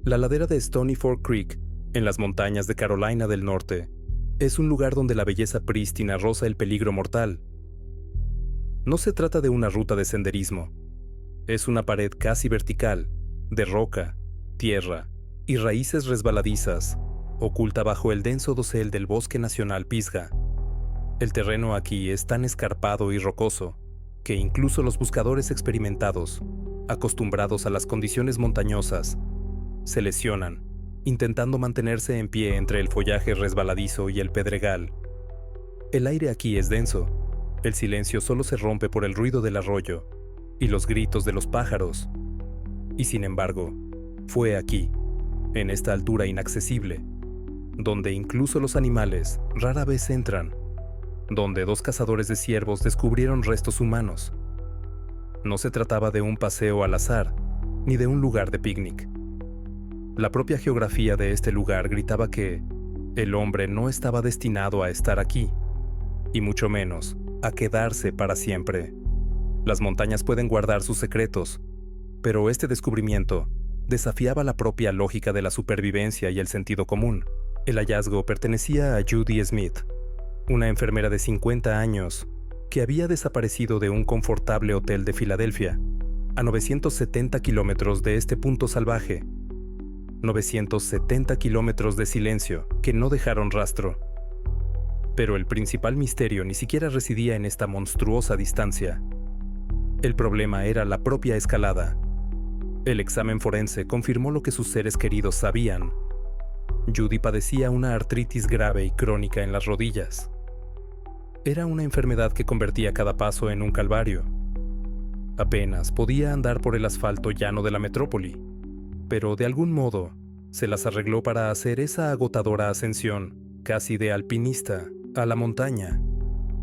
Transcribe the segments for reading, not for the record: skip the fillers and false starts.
La ladera de Stony Fork Creek, en las montañas de Carolina del Norte, es un lugar donde la belleza prístina roza el peligro mortal. No se trata de una ruta de senderismo. Es una pared casi vertical, de roca, tierra y raíces resbaladizas, oculta bajo el denso dosel del Bosque Nacional Pisgah. El terreno aquí es tan escarpado y rocoso que incluso los buscadores experimentados, acostumbrados a las condiciones montañosas, se lesionan, intentando mantenerse en pie entre el follaje resbaladizo y el pedregal. El aire aquí es denso. El silencio solo se rompe por el ruido del arroyo y los gritos de los pájaros. Y sin embargo, fue aquí, en esta altura inaccesible, donde incluso los animales rara vez entran, donde dos cazadores de ciervos descubrieron restos humanos. No se trataba de un paseo al azar, ni de un lugar de picnic. La propia geografía de este lugar gritaba que el hombre no estaba destinado a estar aquí, y mucho menos a quedarse para siempre. Las montañas pueden guardar sus secretos, pero este descubrimiento desafiaba la propia lógica de la supervivencia y el sentido común. El hallazgo pertenecía a Judy Smith, una enfermera de 50 años que había desaparecido de un confortable hotel de Filadelfia, a 970 kilómetros de este punto salvaje. 970 kilómetros de silencio que no dejaron rastro. Pero el principal misterio ni siquiera residía en esta monstruosa distancia. El problema era la propia escalada. El examen forense confirmó lo que sus seres queridos sabían. Judy padecía una artritis grave y crónica en las rodillas. Era una enfermedad que convertía cada paso en un calvario. Apenas podía andar por el asfalto llano de la metrópoli, pero de algún modo se las arregló para hacer esa agotadora ascensión, casi de alpinista, a la montaña.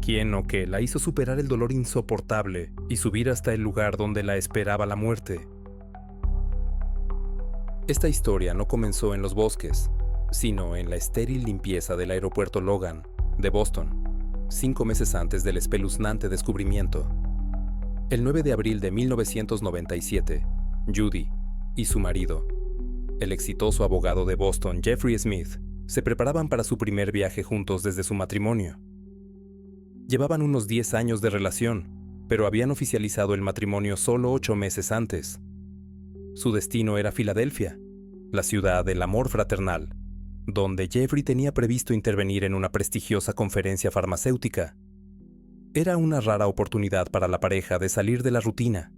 ¿Quién o qué la hizo superar el dolor insoportable y subir hasta el lugar donde la esperaba la muerte? Esta historia no comenzó en los bosques, sino en la estéril limpieza del aeropuerto Logan, de Boston, 5 meses antes del espeluznante descubrimiento. El 9 de abril de 1997, Judy y su marido, el exitoso abogado de Boston, Jeffrey Smith, se preparaban para su primer viaje juntos desde su matrimonio. Llevaban unos 10 años de relación, pero habían oficializado el matrimonio solo 8 meses antes. Su destino era Filadelfia, la ciudad del amor fraternal, donde Jeffrey tenía previsto intervenir en una prestigiosa conferencia farmacéutica. Era una rara oportunidad para la pareja de salir de la rutina,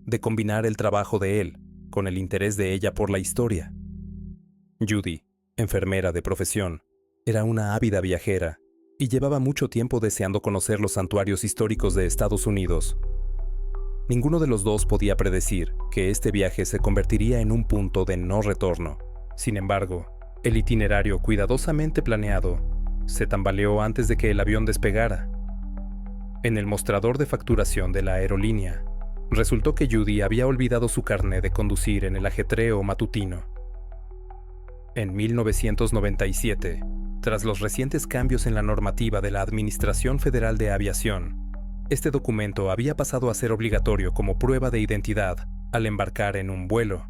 de combinar el trabajo de él con el interés de ella por la historia. Judy, enfermera de profesión, era una ávida viajera y llevaba mucho tiempo deseando conocer los santuarios históricos de Estados Unidos. Ninguno de los dos podía predecir que este viaje se convertiría en un punto de no retorno. Sin embargo, el itinerario cuidadosamente planeado se tambaleó antes de que el avión despegara. En el mostrador de facturación de la aerolínea, resultó que Judy había olvidado su carnet de conducir en el ajetreo matutino. En 1997, tras los recientes cambios en la normativa de la Administración Federal de Aviación, este documento había pasado a ser obligatorio como prueba de identidad al embarcar en un vuelo.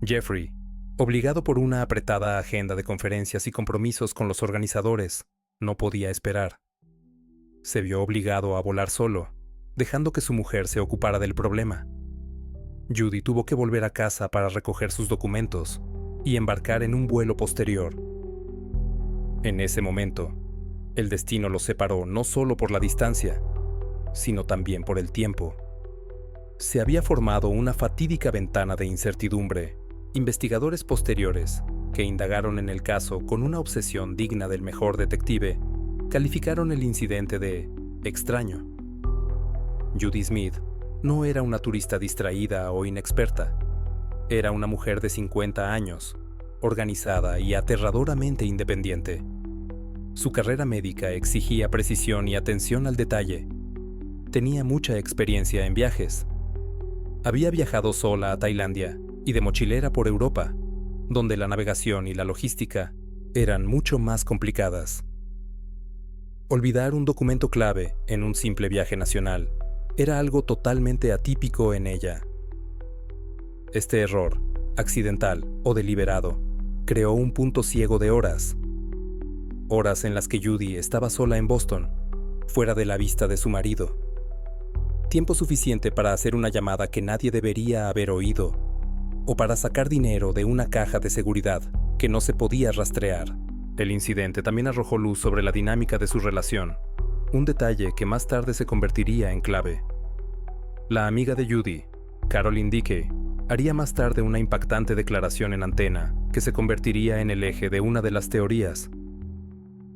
Jeffrey, obligado por una apretada agenda de conferencias y compromisos con los organizadores, no podía esperar. Se vio obligado a volar solo, dejando que su mujer se ocupara del problema. Judy tuvo que volver a casa para recoger sus documentos y embarcar en un vuelo posterior. En ese momento, el destino los separó no solo por la distancia, sino también por el tiempo. Se había formado una fatídica ventana de incertidumbre. Investigadores posteriores, que indagaron en el caso con una obsesión digna del mejor detective, calificaron el incidente de extraño. Judy Smith no era una turista distraída o inexperta. Era una mujer de 50 años, organizada y aterradoramente independiente. Su carrera médica exigía precisión y atención al detalle. Tenía mucha experiencia en viajes. Había viajado sola a Tailandia y de mochilera por Europa, donde la navegación y la logística eran mucho más complicadas. Olvidar un documento clave en un simple viaje nacional era algo totalmente atípico en ella. Este error accidental o deliberado, creó un punto ciego de horas. Horas en las que Judy estaba sola en Boston, fuera de la vista de su marido. Tiempo suficiente para hacer una llamada que nadie debería haber oído, o para sacar dinero de una caja de seguridad que no se podía rastrear. El incidente también arrojó luz sobre la dinámica de su relación, un detalle que más tarde se convertiría en clave. La amiga de Judy, Caroline Dickey, haría más tarde una impactante declaración en antena que se convertiría en el eje de una de las teorías.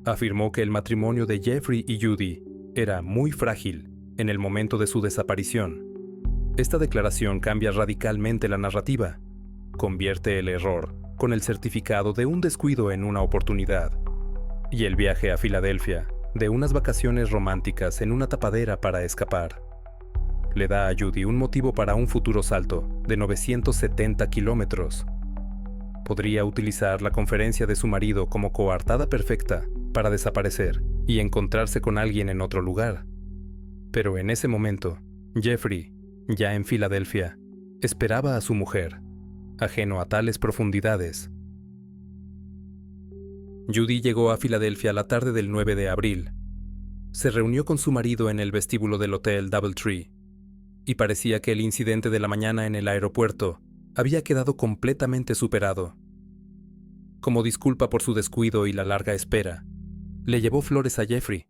Afirmó que el matrimonio de Jeffrey y Judy era muy frágil en el momento de su desaparición. Esta declaración cambia radicalmente la narrativa, convierte el error con el certificado de un descuido en una oportunidad, y el viaje a Filadelfia de unas vacaciones románticas en una tapadera para escapar. Le da a Judy un motivo para un futuro salto de 970 kilómetros. Podría utilizar la conferencia de su marido como coartada perfecta para desaparecer y encontrarse con alguien en otro lugar. Pero en ese momento, Jeffrey, ya en Filadelfia, esperaba a su mujer, ajeno a tales profundidades. Judy llegó a Filadelfia la tarde del 9 de abril. Se reunió con su marido en el vestíbulo del hotel Doubletree, y parecía que el incidente de la mañana en el aeropuerto había quedado completamente superado. Como disculpa por su descuido y la larga espera, le llevó flores a Jeffrey.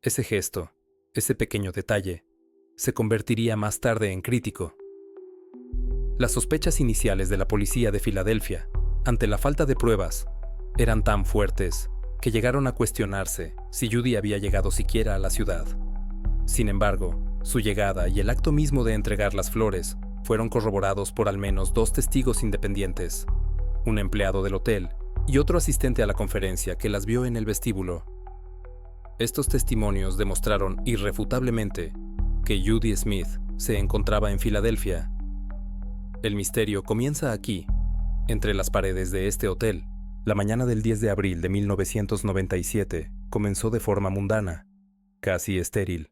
Ese gesto, ese pequeño detalle, se convertiría más tarde en crítico. Las sospechas iniciales de la policía de Filadelfia, ante la falta de pruebas, eran tan fuertes que llegaron a cuestionarse si Judy había llegado siquiera a la ciudad. Sin embargo, su llegada y el acto mismo de entregar las flores fueron corroborados por al menos 2 testigos independientes, un empleado del hotel y otro asistente a la conferencia que las vio en el vestíbulo. Estos testimonios demostraron irrefutablemente que Judy Smith se encontraba en Filadelfia. El misterio comienza aquí, entre las paredes de este hotel. La mañana del 10 de abril de 1997 comenzó de forma mundana, casi estéril.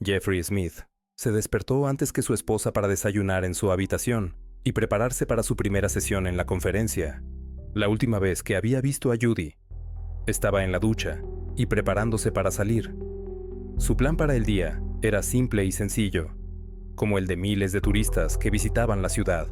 Jeffrey Smith se despertó antes que su esposa para desayunar en su habitación y prepararse para su primera sesión en la conferencia. La última vez que había visto a Judy, estaba en la ducha y preparándose para salir. Su plan para el día era simple y sencillo, como el de miles de turistas que visitaban la ciudad.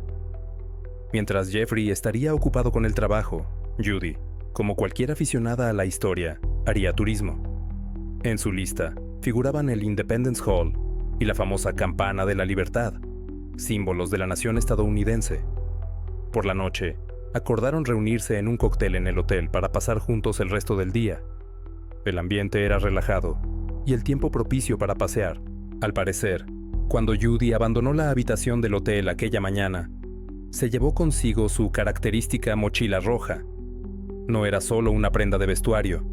Mientras Jeffrey estaría ocupado con el trabajo, Judy, como cualquier aficionada a la historia, haría turismo. En su lista figuraban el Independence Hall y la famosa Campana de la Libertad, símbolos de la nación estadounidense. Por la noche, acordaron reunirse en un cóctel en el hotel para pasar juntos el resto del día. El ambiente era relajado y el tiempo propicio para pasear. Al parecer, cuando Judy abandonó la habitación del hotel aquella mañana, se llevó consigo su característica mochila roja. No era solo una prenda de vestuario.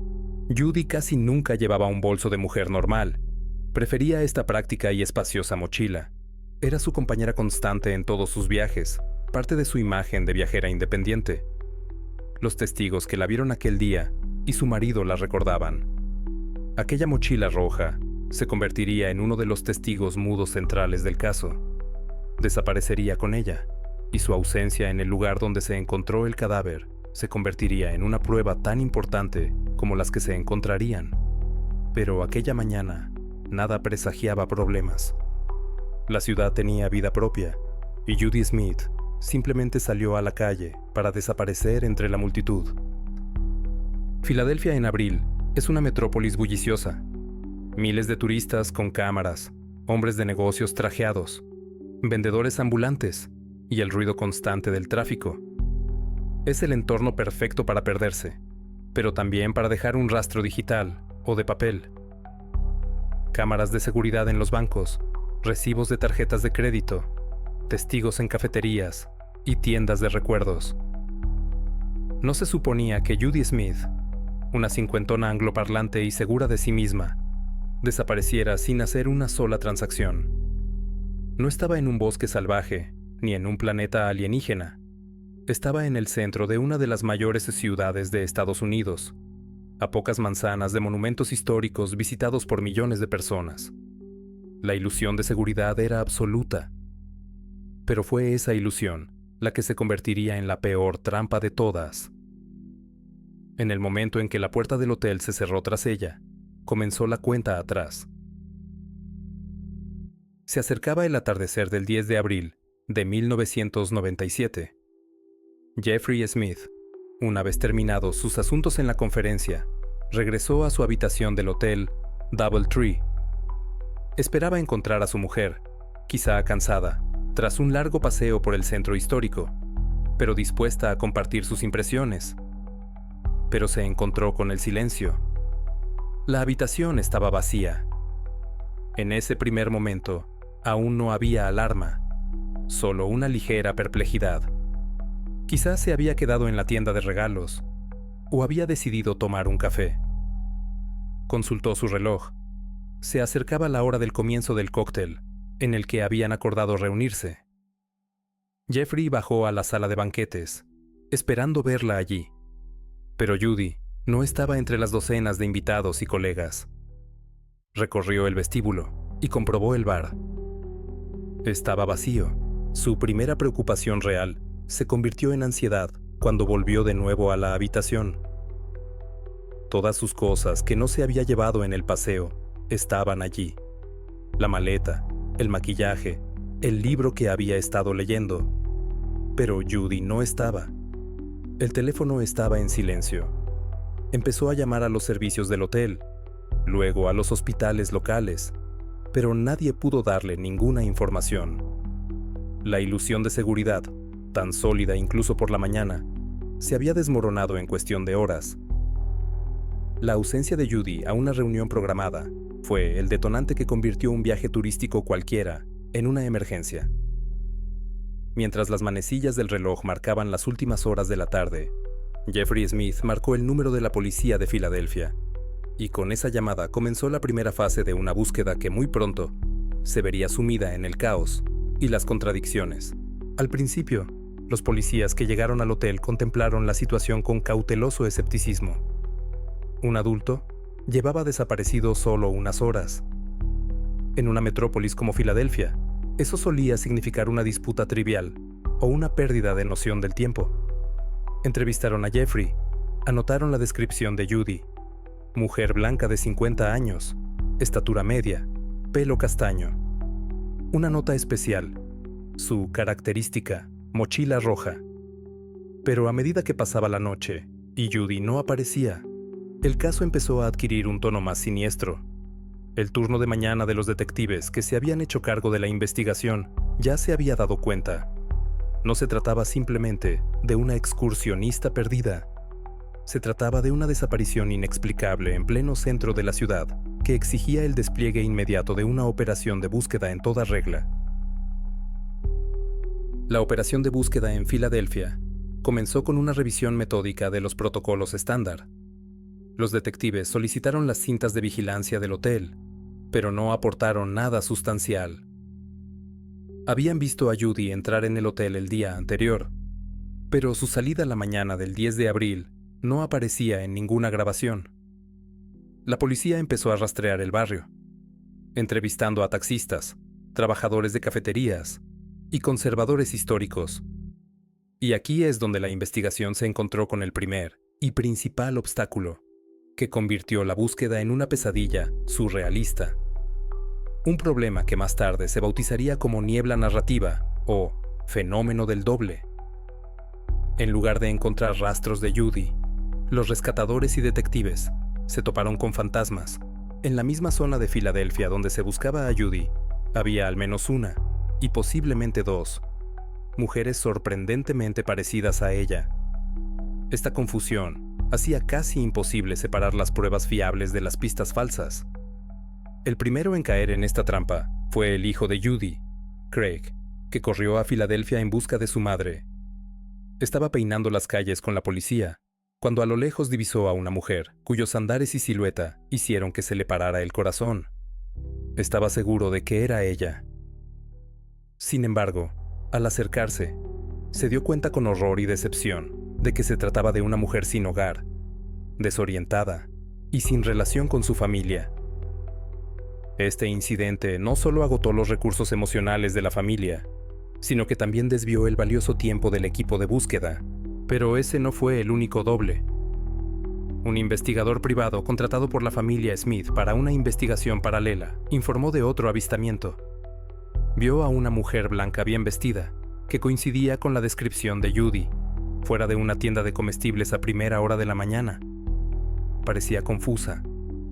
Judy casi nunca llevaba un bolso de mujer normal. Prefería esta práctica y espaciosa mochila. Era su compañera constante en todos sus viajes, parte de su imagen de viajera independiente. Los testigos que la vieron aquel día y su marido la recordaban. Aquella mochila roja se convertiría en uno de los testigos mudos centrales del caso. Desaparecería con ella, y su ausencia en el lugar donde se encontró el cadáver se convertiría en una prueba tan importante como las que se encontrarían. Pero aquella mañana, nada presagiaba problemas. La ciudad tenía vida propia, y Judy Smith simplemente salió a la calle para desaparecer entre la multitud. Filadelfia en abril es una metrópolis bulliciosa. Miles de turistas con cámaras, hombres de negocios trajeados, vendedores ambulantes y el ruido constante del tráfico. Es el entorno perfecto para perderse, pero también para dejar un rastro digital o de papel. Cámaras de seguridad en los bancos, recibos de tarjetas de crédito, testigos en cafeterías y tiendas de recuerdos. No se suponía que Judy Smith, una cincuentona angloparlante y segura de sí misma, desapareciera sin hacer una sola transacción. No estaba en un bosque salvaje, ni en un planeta alienígena. Estaba en el centro de una de las mayores ciudades de Estados Unidos, a pocas manzanas de monumentos históricos visitados por millones de personas. La ilusión de seguridad era absoluta. Pero fue esa ilusión la que se convertiría en la peor trampa de todas. En el momento en que la puerta del hotel se cerró tras ella, comenzó la cuenta atrás. Se acercaba el atardecer del 10 de abril de 1997. Jeffrey Smith, una vez terminados sus asuntos en la conferencia, regresó a su habitación del hotel DoubleTree. Esperaba encontrar a su mujer, quizá cansada, tras un largo paseo por el centro histórico, pero dispuesta a compartir sus impresiones. Pero se encontró con el silencio. La habitación estaba vacía. En ese primer momento, aún no había alarma, solo una ligera perplejidad. Quizás se había quedado en la tienda de regalos, o había decidido tomar un café. Consultó su reloj. Se acercaba la hora del comienzo del cóctel, en el que habían acordado reunirse. Jeffrey bajó a la sala de banquetes, esperando verla allí. Pero Judy no estaba entre las docenas de invitados y colegas. Recorrió el vestíbulo y comprobó el bar. Estaba vacío. Su primera preocupación real se convirtió en ansiedad cuando volvió de nuevo a la habitación. Todas sus cosas que no se había llevado en el paseo estaban allí. La maleta, el maquillaje, el libro que había estado leyendo. Pero Judy no estaba. El teléfono estaba en silencio. Empezó a llamar a los servicios del hotel, luego a los hospitales locales, pero nadie pudo darle ninguna información. La ilusión de seguridad, tan sólida incluso por la mañana, se había desmoronado en cuestión de horas. La ausencia de Judy a una reunión programada fue el detonante que convirtió un viaje turístico cualquiera en una emergencia. Mientras las manecillas del reloj marcaban las últimas horas de la tarde, Jeffrey Smith marcó el número de la policía de Filadelfia, y con esa llamada comenzó la primera fase de una búsqueda que muy pronto se vería sumida en el caos y las contradicciones. Al principio, los policías que llegaron al hotel contemplaron la situación con cauteloso escepticismo. Un adulto llevaba desaparecido solo unas horas. En una metrópolis como Filadelfia, eso solía significar una disputa trivial o una pérdida de noción del tiempo. Entrevistaron a Jeffrey, anotaron la descripción de Judy: mujer blanca de 50 años, estatura media, pelo castaño. Una nota especial: su característica mochila roja. Pero a medida que pasaba la noche y Judy no aparecía, el caso empezó a adquirir un tono más siniestro. El turno de mañana de los detectives que se habían hecho cargo de la investigación ya se había dado cuenta. No se trataba simplemente de una excursionista perdida. Se trataba de una desaparición inexplicable en pleno centro de la ciudad que exigía el despliegue inmediato de una operación de búsqueda en toda regla. La operación de búsqueda en Filadelfia comenzó con una revisión metódica de los protocolos estándar. Los detectives solicitaron las cintas de vigilancia del hotel, pero no aportaron nada sustancial. Habían visto a Judy entrar en el hotel el día anterior, pero su salida la mañana del 10 de abril no aparecía en ninguna grabación. La policía empezó a rastrear el barrio, entrevistando a taxistas, trabajadores de cafeterías y conservadores históricos. Y aquí es donde la investigación se encontró con el primer y principal obstáculo, que convirtió la búsqueda en una pesadilla surrealista. Un problema que más tarde se bautizaría como niebla narrativa o fenómeno del doble. En lugar de encontrar rastros de Judy, los rescatadores y detectives se toparon con fantasmas. En la misma zona de Filadelfia donde se buscaba a Judy, había al menos una, y posiblemente dos, mujeres sorprendentemente parecidas a ella. Esta confusión hacía casi imposible separar las pruebas fiables de las pistas falsas. El primero en caer en esta trampa fue el hijo de Judy, Craig, que corrió a Filadelfia en busca de su madre. Estaba peinando las calles con la policía, cuando a lo lejos divisó a una mujer, cuyos andares y silueta hicieron que se le parara el corazón. Estaba seguro de que era ella. Sin embargo, al acercarse, se dio cuenta con horror y decepción de que se trataba de una mujer sin hogar, desorientada y sin relación con su familia. Este incidente no solo agotó los recursos emocionales de la familia, sino que también desvió el valioso tiempo del equipo de búsqueda. Pero ese no fue el único doble. Un investigador privado contratado por la familia Smith para una investigación paralela informó de otro avistamiento. Vio a una mujer blanca bien vestida, que coincidía con la descripción de Judy, fuera de una tienda de comestibles a primera hora de la mañana. Parecía confusa,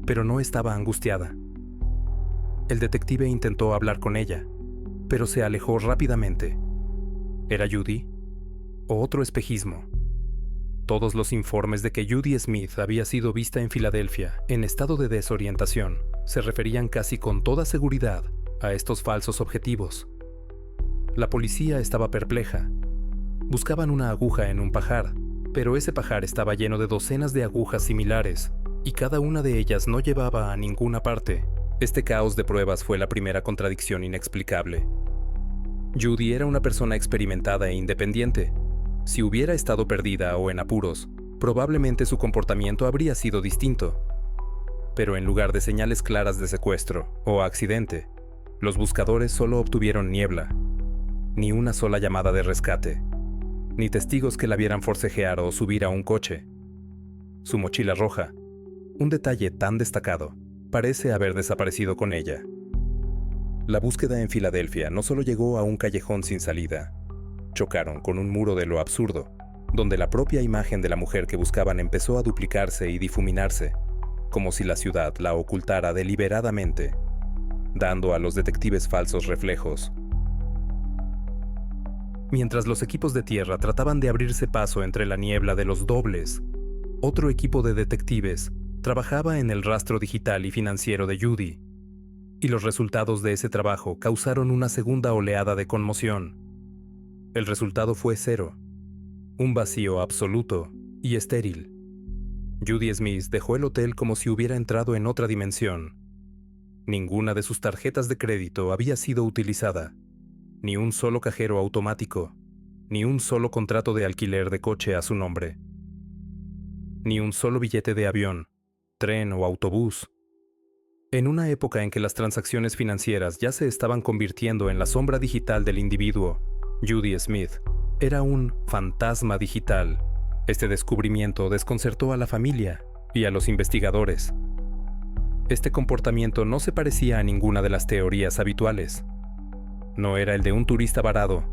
pero no estaba angustiada. El detective intentó hablar con ella, pero se alejó rápidamente. ¿Era Judy? ¿O otro espejismo? Todos los informes de que Judy Smith había sido vista en Filadelfia en estado de desorientación se referían casi con toda seguridad a estos falsos objetivos. La policía estaba perpleja. Buscaban una aguja en un pajar, pero ese pajar estaba lleno de docenas de agujas similares, y cada una de ellas no llevaba a ninguna parte. Este caos de pruebas fue la primera contradicción inexplicable. Judy era una persona experimentada e independiente. Si hubiera estado perdida o en apuros, probablemente su comportamiento habría sido distinto. Pero en lugar de señales claras de secuestro o accidente, los buscadores solo obtuvieron niebla. Ni una sola llamada de rescate, ni testigos que la vieran forcejear o subir a un coche. Su mochila roja, un detalle tan destacado, parece haber desaparecido con ella. La búsqueda en Filadelfia no solo llegó a un callejón sin salida. Chocaron con un muro de lo absurdo, donde la propia imagen de la mujer que buscaban empezó a duplicarse y difuminarse, como si la ciudad la ocultara deliberadamente, dando a los detectives falsos reflejos. Mientras los equipos de tierra trataban de abrirse paso entre la niebla de los dobles, otro equipo de detectives trabajaba en el rastro digital y financiero de Judy, y los resultados de ese trabajo causaron una segunda oleada de conmoción. El resultado fue cero, un vacío absoluto y estéril. Judy Smith dejó el hotel como si hubiera entrado en otra dimensión. Ninguna de sus tarjetas de crédito había sido utilizada, ni un solo cajero automático, ni un solo contrato de alquiler de coche a su nombre, ni un solo billete de avión, tren o autobús. En una época en que las transacciones financieras ya se estaban convirtiendo en la sombra digital del individuo, Judy Smith era un fantasma digital. Este descubrimiento desconcertó a la familia y a los investigadores. Este comportamiento no se parecía a ninguna de las teorías habituales. No era el de un turista varado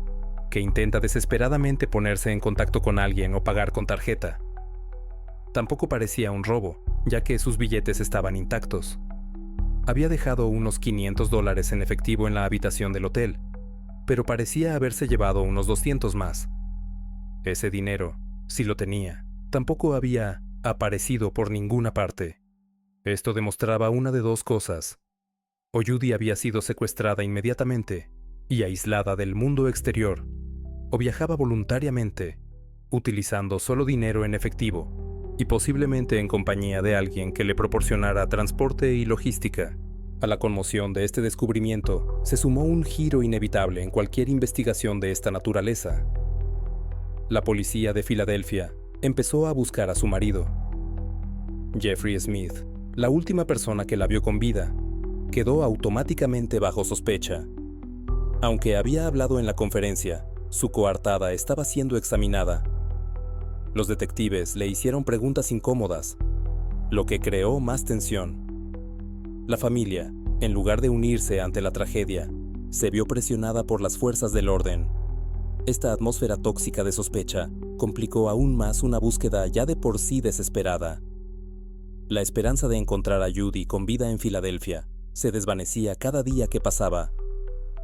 que intenta desesperadamente ponerse en contacto con alguien o pagar con tarjeta. Tampoco parecía un robo, ya que sus billetes estaban intactos. Había dejado unos $500 en efectivo en la habitación del hotel, pero parecía haberse llevado unos 200 más. Ese dinero, si lo tenía, tampoco había aparecido por ninguna parte. Esto demostraba una de dos cosas. O Judy había sido secuestrada inmediatamente y aislada del mundo exterior, o viajaba voluntariamente, utilizando solo dinero en efectivo, y posiblemente en compañía de alguien que le proporcionara transporte y logística. A la conmoción de este descubrimiento se sumó un giro inevitable en cualquier investigación de esta naturaleza. La policía de Filadelfia empezó a buscar a su marido. Jeffrey Smith, la última persona que la vio con vida, quedó automáticamente bajo sospecha. Aunque había hablado en la conferencia, su coartada estaba siendo examinada. Los detectives le hicieron preguntas incómodas, lo que creó más tensión. La familia, en lugar de unirse ante la tragedia, se vio presionada por las fuerzas del orden. Esta atmósfera tóxica de sospecha complicó aún más una búsqueda ya de por sí desesperada. La esperanza de encontrar a Judy con vida en Filadelfia se desvanecía cada día que pasaba,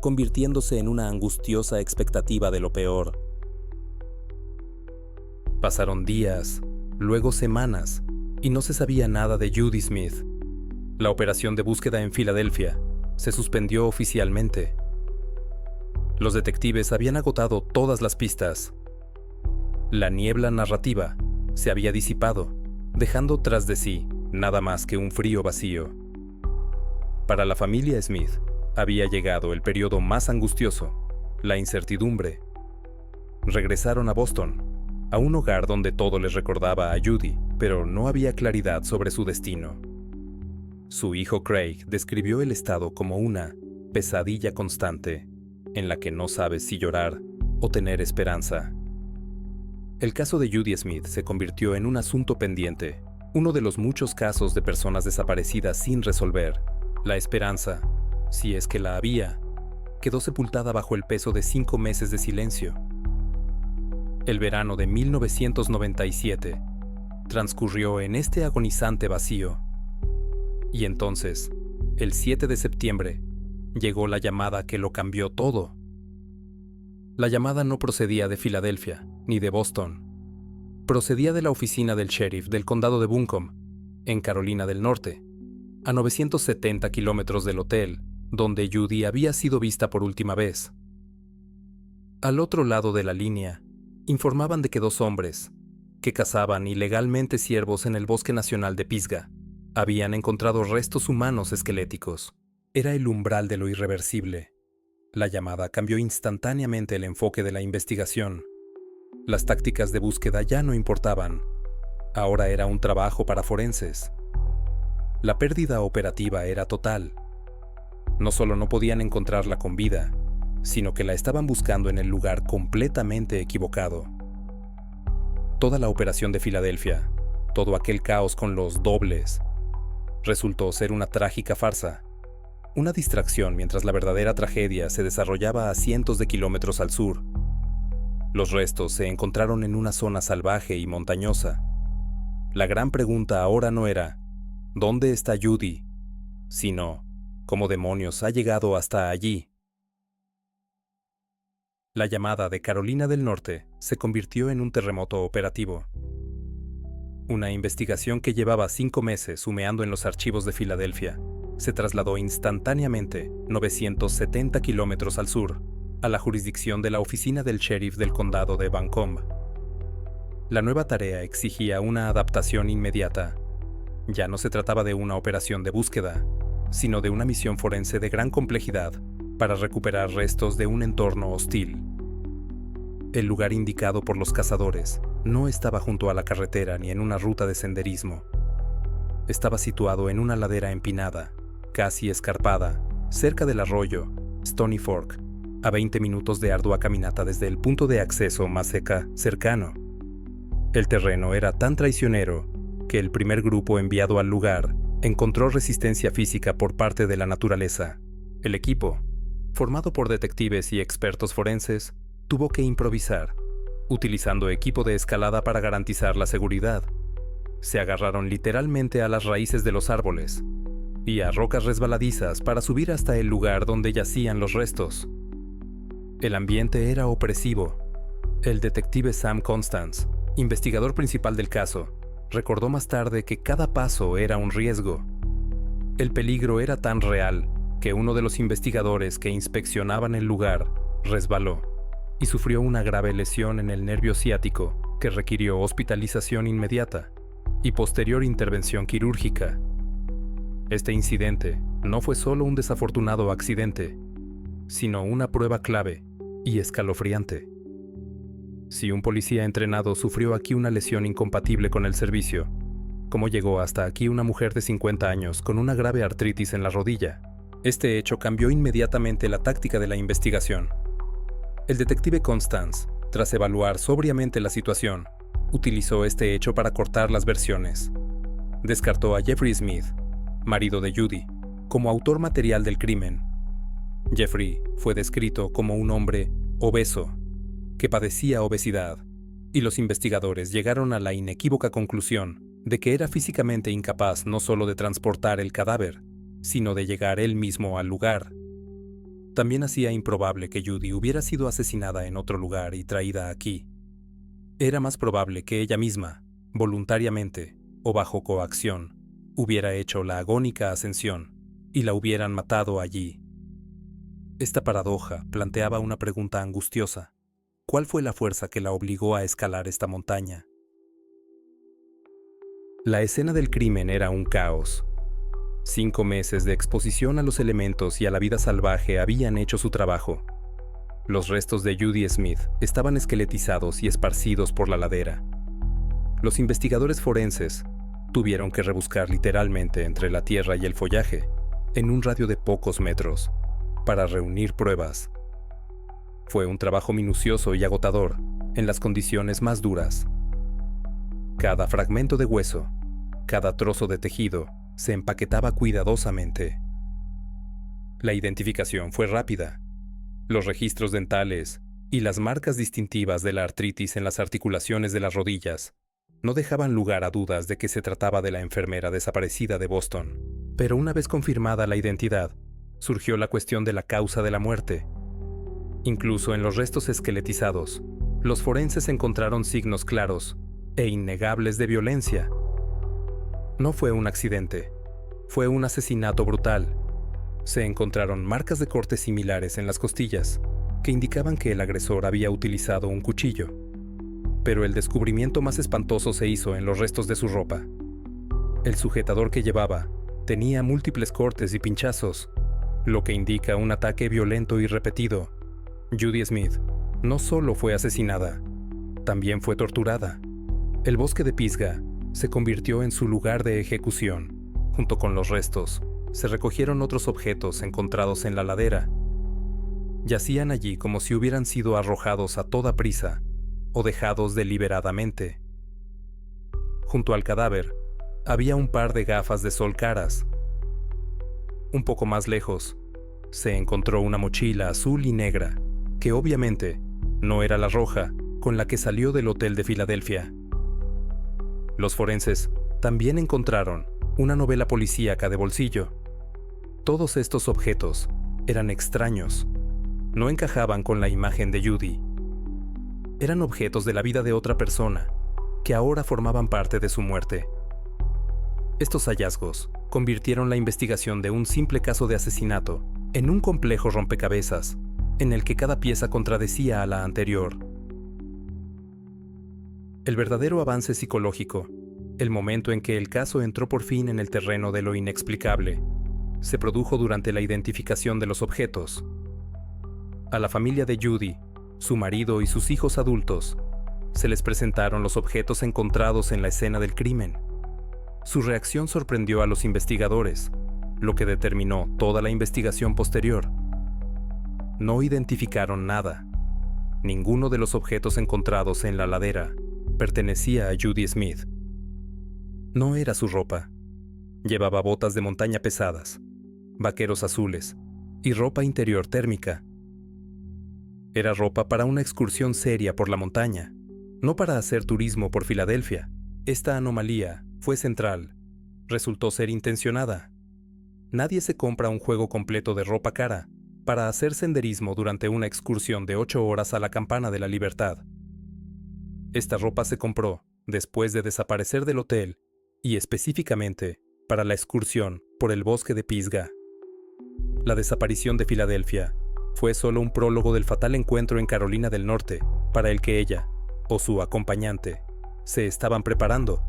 convirtiéndose en una angustiosa expectativa de lo peor. Pasaron días, luego semanas, y no se sabía nada de Judy Smith. La operación de búsqueda en Filadelfia se suspendió oficialmente. Los detectives habían agotado todas las pistas. La niebla narrativa se había disipado, dejando tras de sí nada más que un frío vacío. Para la familia Smith había llegado el periodo más angustioso, la incertidumbre. Regresaron a Boston, a un hogar donde todo les recordaba a Judy, pero no había claridad sobre su destino. Su hijo Craig describió el estado como una pesadilla constante. en la que no sabes si llorar o tener esperanza. El caso de Judy Smith se convirtió en un asunto pendiente, uno de los muchos casos de personas desaparecidas sin resolver. La esperanza, si es que la había, quedó sepultada bajo el peso de 5 meses de silencio. El verano de 1997 transcurrió en este agonizante vacío. Y entonces, el 7 de septiembre, llegó la llamada que lo cambió todo. La llamada no procedía de Filadelfia, ni de Boston. Procedía de la oficina del sheriff del condado de Buncombe, en Carolina del Norte, a 970 kilómetros del hotel donde Judy había sido vista por última vez. Al otro lado de la línea, informaban de que 2 hombres, que cazaban ilegalmente ciervos en el Bosque Nacional de Pisgah, habían encontrado restos humanos esqueléticos. Era el umbral de lo irreversible. La llamada cambió instantáneamente el enfoque de la investigación. Las tácticas de búsqueda ya no importaban. Ahora era un trabajo para forenses. La pérdida operativa era total. No solo no podían encontrarla con vida, sino que la estaban buscando en el lugar completamente equivocado. Toda la operación de Filadelfia, todo aquel caos con los dobles, resultó ser una trágica farsa, una distracción mientras la verdadera tragedia se desarrollaba a cientos de kilómetros al sur. Los restos se encontraron en una zona salvaje y montañosa. La gran pregunta ahora no era ¿dónde está Judy?, sino ¿cómo demonios ha llegado hasta allí? La llamada de Carolina del Norte se convirtió en un terremoto operativo. Una investigación que llevaba 5 meses humeando en los archivos de Filadelfia se trasladó instantáneamente 970 kilómetros al sur, a la jurisdicción de la oficina del sheriff del condado de Buncombe. La nueva tarea exigía una adaptación inmediata. Ya no se trataba de una operación de búsqueda, sino de una misión forense de gran complejidad para recuperar restos de un entorno hostil. El lugar indicado por los cazadores no estaba junto a la carretera ni en una ruta de senderismo. Estaba situado en una ladera empinada, casi escarpada, cerca del arroyo Stony Fork, a 20 minutos de ardua caminata desde el punto de acceso Maseka cercano. El terreno era tan traicionero que el primer grupo enviado al lugar encontró resistencia física por parte de la naturaleza. El equipo, formado por detectives y expertos forenses, tuvo que improvisar, utilizando equipo de escalada para garantizar la seguridad. Se agarraron literalmente a las raíces de los árboles y a rocas resbaladizas para subir hasta el lugar donde yacían los restos. El ambiente era opresivo. El detective Sam Constance, investigador principal del caso, recordó más tarde que cada paso era un riesgo. El peligro era tan real que uno de los investigadores que inspeccionaban el lugar resbaló y sufrió una grave lesión en el nervio ciático que requirió hospitalización inmediata y posterior intervención quirúrgica. Este incidente no fue solo un desafortunado accidente, sino una prueba clave y escalofriante. Si un policía entrenado sufrió aquí una lesión incompatible con el servicio, ¿cómo llegó hasta aquí una mujer de 50 años con una grave artritis en la rodilla? Este hecho cambió inmediatamente la táctica de la investigación. El detective Constance, tras evaluar sobriamente la situación, utilizó este hecho para cortar las versiones. Descartó a Jeffrey Smith, marido de Judy, como autor material del crimen. Jeffrey fue descrito como un hombre obeso, que padecía obesidad, y los investigadores llegaron a la inequívoca conclusión de que era físicamente incapaz no solo de transportar el cadáver, sino de llegar él mismo al lugar. También hacía improbable que Judy hubiera sido asesinada en otro lugar y traída aquí. Era más probable que ella misma, voluntariamente o bajo coacción, hubiera hecho la agónica ascensión y la hubieran matado allí. Esta paradoja planteaba una pregunta angustiosa. ¿Cuál fue la fuerza que la obligó a escalar esta montaña? La escena del crimen era un caos. 5 meses de exposición a los elementos y a la vida salvaje habían hecho su trabajo. Los restos de Judy Smith estaban esqueletizados y esparcidos por la ladera. Los investigadores forenses tuvieron que rebuscar literalmente entre la tierra y el follaje, en un radio de pocos metros, para reunir pruebas. Fue un trabajo minucioso y agotador, en las condiciones más duras. Cada fragmento de hueso, cada trozo de tejido, se empaquetaba cuidadosamente. La identificación fue rápida. Los registros dentales y las marcas distintivas de la artritis en las articulaciones de las rodillas no dejaban lugar a dudas de que se trataba de la enfermera desaparecida de Boston. Pero una vez confirmada la identidad, surgió la cuestión de la causa de la muerte. Incluso en los restos esqueletizados, los forenses encontraron signos claros e innegables de violencia. No fue un accidente, fue un asesinato brutal. Se encontraron marcas de cortes similares en las costillas, que indicaban que el agresor había utilizado un cuchillo. Pero el descubrimiento más espantoso se hizo en los restos de su ropa. El sujetador que llevaba tenía múltiples cortes y pinchazos, lo que indica un ataque violento y repetido. Judy Smith no solo fue asesinada, también fue torturada. El bosque de Pisgah se convirtió en su lugar de ejecución. Junto con los restos, se recogieron otros objetos encontrados en la ladera. Yacían allí como si hubieran sido arrojados a toda prisa o dejados deliberadamente. Junto al cadáver, había un par de gafas de sol caras. Un poco más lejos, se encontró una mochila azul y negra, que obviamente no era la roja con la que salió del hotel de Filadelfia. Los forenses también encontraron una novela policíaca de bolsillo. Todos estos objetos eran extraños. No encajaban con la imagen de Judy. Eran objetos de la vida de otra persona, que ahora formaban parte de su muerte. Estos hallazgos convirtieron la investigación de un simple caso de asesinato en un complejo rompecabezas, en el que cada pieza contradecía a la anterior. El verdadero avance psicológico, el momento en que el caso entró por fin en el terreno de lo inexplicable, se produjo durante la identificación de los objetos. A la familia de Judy, su marido y sus hijos adultos, se les presentaron los objetos encontrados en la escena del crimen. Su reacción sorprendió a los investigadores, lo que determinó toda la investigación posterior. No identificaron nada. Ninguno de los objetos encontrados en la ladera pertenecía a Judy Smith. No era su ropa. Llevaba botas de montaña pesadas, vaqueros azules y ropa interior térmica. Era ropa para una excursión seria por la montaña, no para hacer turismo por Filadelfia. Esta anomalía fue central. Resultó ser intencionada. Nadie se compra un juego completo de ropa cara para hacer senderismo durante una excursión de 8 horas a la Campana de la Libertad. Esta ropa se compró después de desaparecer del hotel y específicamente para la excursión por el bosque de Pisgah. La desaparición de Filadelfia fue solo un prólogo del fatal encuentro en Carolina del Norte para el que ella, o su acompañante, se estaban preparando.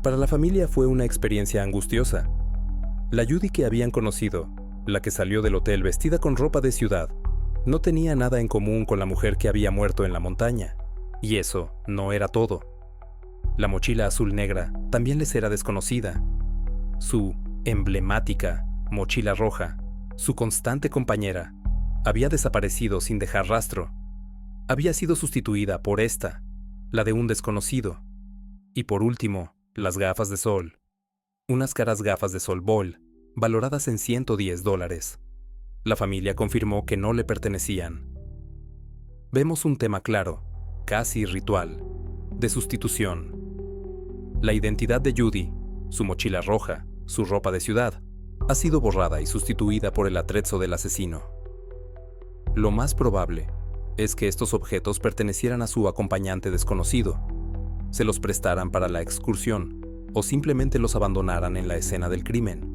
Para la familia fue una experiencia angustiosa. La Judy que habían conocido, la que salió del hotel vestida con ropa de ciudad, no tenía nada en común con la mujer que había muerto en la montaña. Y eso no era todo. La mochila azul negra también les era desconocida. Su emblemática mochila roja, su constante compañera, había desaparecido sin dejar rastro. Había sido sustituida por esta, la de un desconocido. Y por último, las gafas de sol. Unas caras gafas de sol Ball, valoradas en $110. La familia confirmó que no le pertenecían. Vemos un tema claro, casi ritual, de sustitución. La identidad de Judy, su mochila roja, su ropa de ciudad, ha sido borrada y sustituida por el atrezzo del asesino. Lo más probable es que estos objetos pertenecieran a su acompañante desconocido, se los prestaran para la excursión o simplemente los abandonaran en la escena del crimen.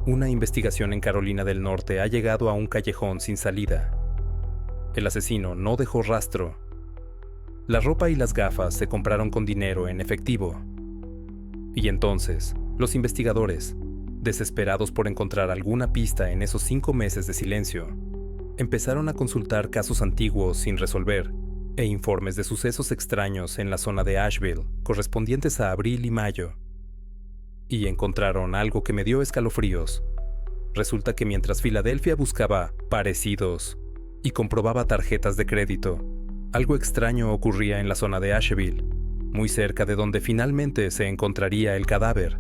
Una investigación en Carolina del Norte ha llegado a un callejón sin salida. El asesino no dejó rastro. La ropa y las gafas se compraron con dinero en efectivo. Y entonces, los investigadores, desesperados por encontrar alguna pista en esos 5 meses de silencio, empezaron a consultar casos antiguos sin resolver e informes de sucesos extraños en la zona de Asheville, correspondientes a abril y mayo. Y encontraron algo que me dio escalofríos. Resulta que mientras Filadelfia buscaba parecidos y comprobaba tarjetas de crédito, algo extraño ocurría en la zona de Asheville, muy cerca de donde finalmente se encontraría el cadáver.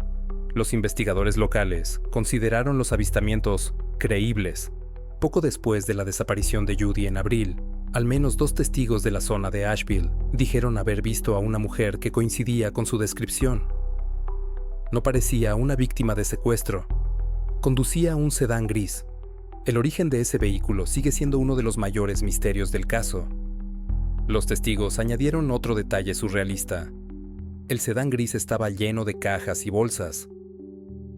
Los investigadores locales consideraron los avistamientos creíbles. Poco después de la desaparición de Judy en abril, al menos 2 testigos de la zona de Asheville dijeron haber visto a una mujer que coincidía con su descripción. No parecía una víctima de secuestro. Conducía un sedán gris. El origen de ese vehículo sigue siendo uno de los mayores misterios del caso. Los testigos añadieron otro detalle surrealista. El sedán gris estaba lleno de cajas y bolsas.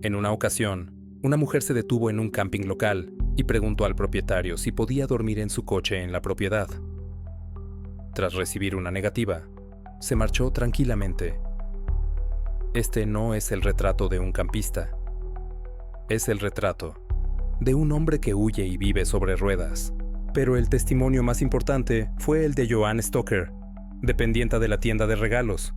En una ocasión, una mujer se detuvo en un camping local y preguntó al propietario si podía dormir en su coche en la propiedad. Tras recibir una negativa, se marchó tranquilamente. Este no es el retrato de un campista. Es el retrato de un hombre que huye y vive sobre ruedas. Pero el testimonio más importante fue el de Joanne Stoker, dependienta de la tienda de regalos.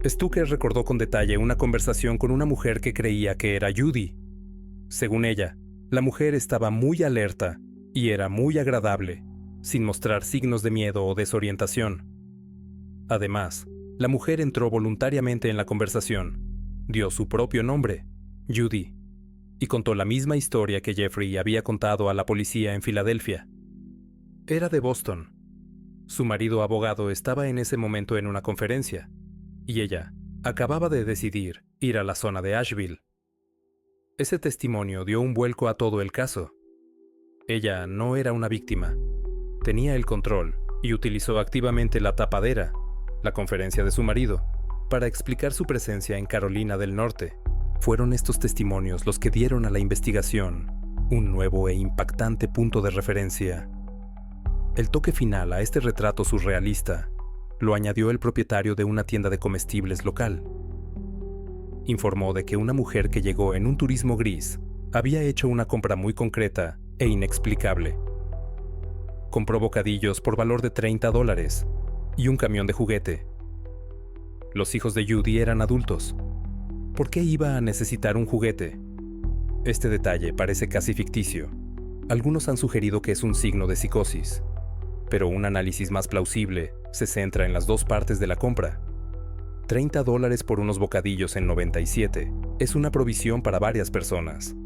Stoker recordó con detalle una conversación con una mujer que creía que era Judy. Según ella, la mujer estaba muy alerta y era muy agradable, sin mostrar signos de miedo o desorientación. Además, la mujer entró voluntariamente en la conversación, dio su propio nombre, Judy, y contó la misma historia que Jeffrey había contado a la policía en Filadelfia. Era de Boston. Su marido abogado estaba en ese momento en una conferencia, y ella acababa de decidir ir a la zona de Asheville. Ese testimonio dio un vuelco a todo el caso. Ella no era una víctima. Tenía el control y utilizó activamente la tapadera, la conferencia de su marido, para explicar su presencia en Carolina del Norte. Fueron estos testimonios los que dieron a la investigación un nuevo e impactante punto de referencia. El toque final a este retrato surrealista lo añadió el propietario de una tienda de comestibles local. Informó de que una mujer que llegó en un turismo gris había hecho una compra muy concreta e inexplicable. Compró bocadillos por valor de $30 y un camión de juguete. Los hijos de Judy eran adultos. ¿Por qué iba a necesitar un juguete? Este detalle parece casi ficticio. Algunos han sugerido que es un signo de psicosis, pero un análisis más plausible se centra en las 2 partes de la compra. $30 por unos bocadillos en 97 es una provisión para varias personas.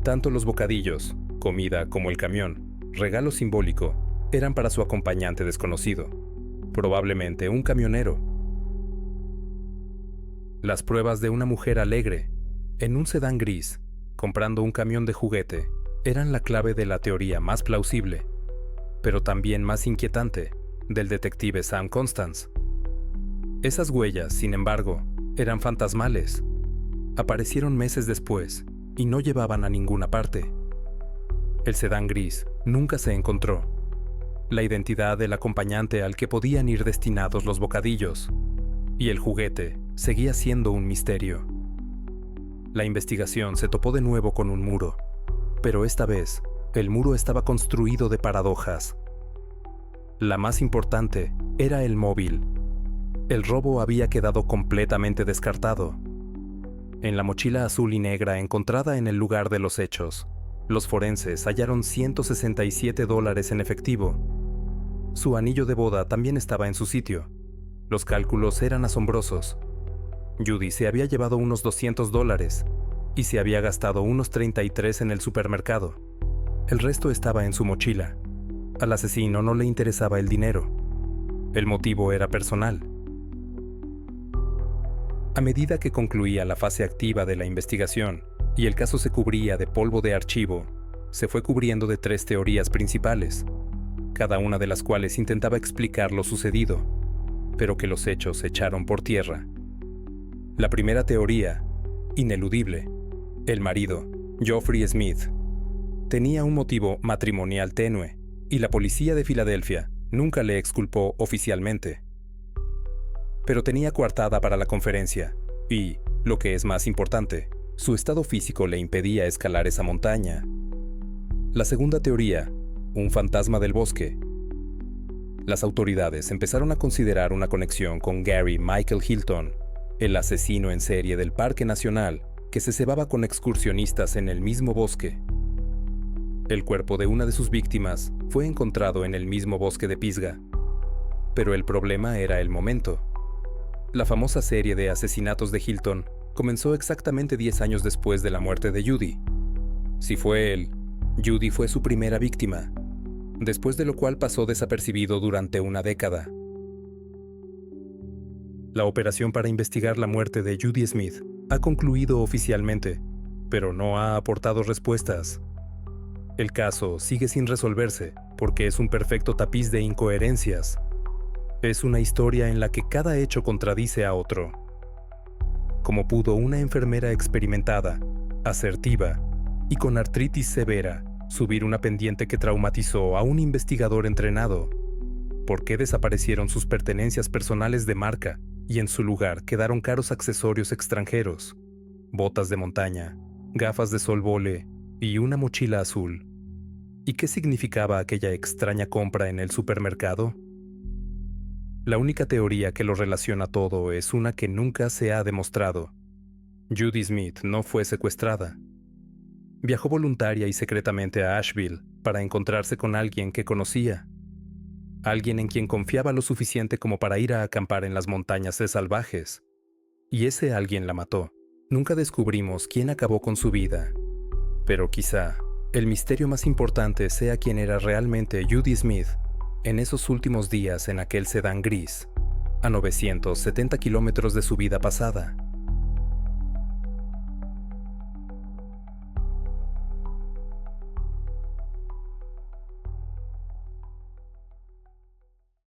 Tanto los bocadillos, comida como el camión, regalo simbólico, eran para su acompañante desconocido, probablemente un camionero. Las pruebas de una mujer alegre, en un sedán gris, comprando un camión de juguete, eran la clave de la teoría más plausible, pero también más inquietante, del detective Sam Constance. Esas huellas, sin embargo, eran fantasmales. Aparecieron meses después y no llevaban a ninguna parte. El sedán gris nunca se encontró. La identidad del acompañante al que podían ir destinados los bocadillos y el juguete seguía siendo un misterio. La investigación se topó de nuevo con un muro, pero esta vez el muro estaba construido de paradojas. La más importante era el móvil. El robo había quedado completamente descartado. En la mochila azul y negra encontrada en el lugar de los hechos, los forenses hallaron $167 en efectivo. Su anillo de boda también estaba en su sitio. Los cálculos eran asombrosos. Judy se había llevado unos $200 y se había gastado unos 33 en el supermercado. El resto estaba en su mochila. Al asesino no le interesaba el dinero. El motivo era personal. A medida que concluía la fase activa de la investigación y el caso se cubría de polvo de archivo, se fue cubriendo de 3 teorías principales, cada una de las cuales intentaba explicar lo sucedido, pero que los hechos echaron por tierra. La primera teoría, ineludible: el marido, Geoffrey Smith, tenía un motivo matrimonial tenue y la policía de Filadelfia nunca le exculpó oficialmente. Pero tenía coartada para la conferencia y, lo que es más importante, su estado físico le impedía escalar esa montaña. La segunda teoría, un fantasma del bosque. Las autoridades empezaron a considerar una conexión con Gary Michael Hilton, el asesino en serie del Parque Nacional que se cebaba con excursionistas en el mismo bosque. El cuerpo de una de sus víctimas fue encontrado en el mismo bosque de Pisgah. Pero el problema era el momento. La famosa serie de asesinatos de Hilton comenzó exactamente 10 años después de la muerte de Judy. Si fue él, Judy fue su primera víctima, después de lo cual pasó desapercibido durante una década. La operación para investigar la muerte de Judy Smith ha concluido oficialmente, pero no ha aportado respuestas. El caso sigue sin resolverse porque es un perfecto tapiz de incoherencias. Es una historia en la que cada hecho contradice a otro. ¿Cómo pudo una enfermera experimentada, asertiva y con artritis severa subir una pendiente que traumatizó a un investigador entrenado? ¿Por qué desaparecieron sus pertenencias personales de marca y en su lugar quedaron caros accesorios extranjeros, botas de montaña, gafas de sol vole y una mochila azul? ¿Y qué significaba aquella extraña compra en el supermercado? La única teoría que lo relaciona todo es una que nunca se ha demostrado. Judy Smith no fue secuestrada. Viajó voluntaria y secretamente a Asheville para encontrarse con alguien que conocía. Alguien en quien confiaba lo suficiente como para ir a acampar en las montañas de Salvajes. Y ese alguien la mató. Nunca descubrimos quién acabó con su vida. Pero quizá el misterio más importante sea quién era realmente Judy Smith en esos últimos días en aquel sedán gris, a 970 kilómetros de su vida pasada.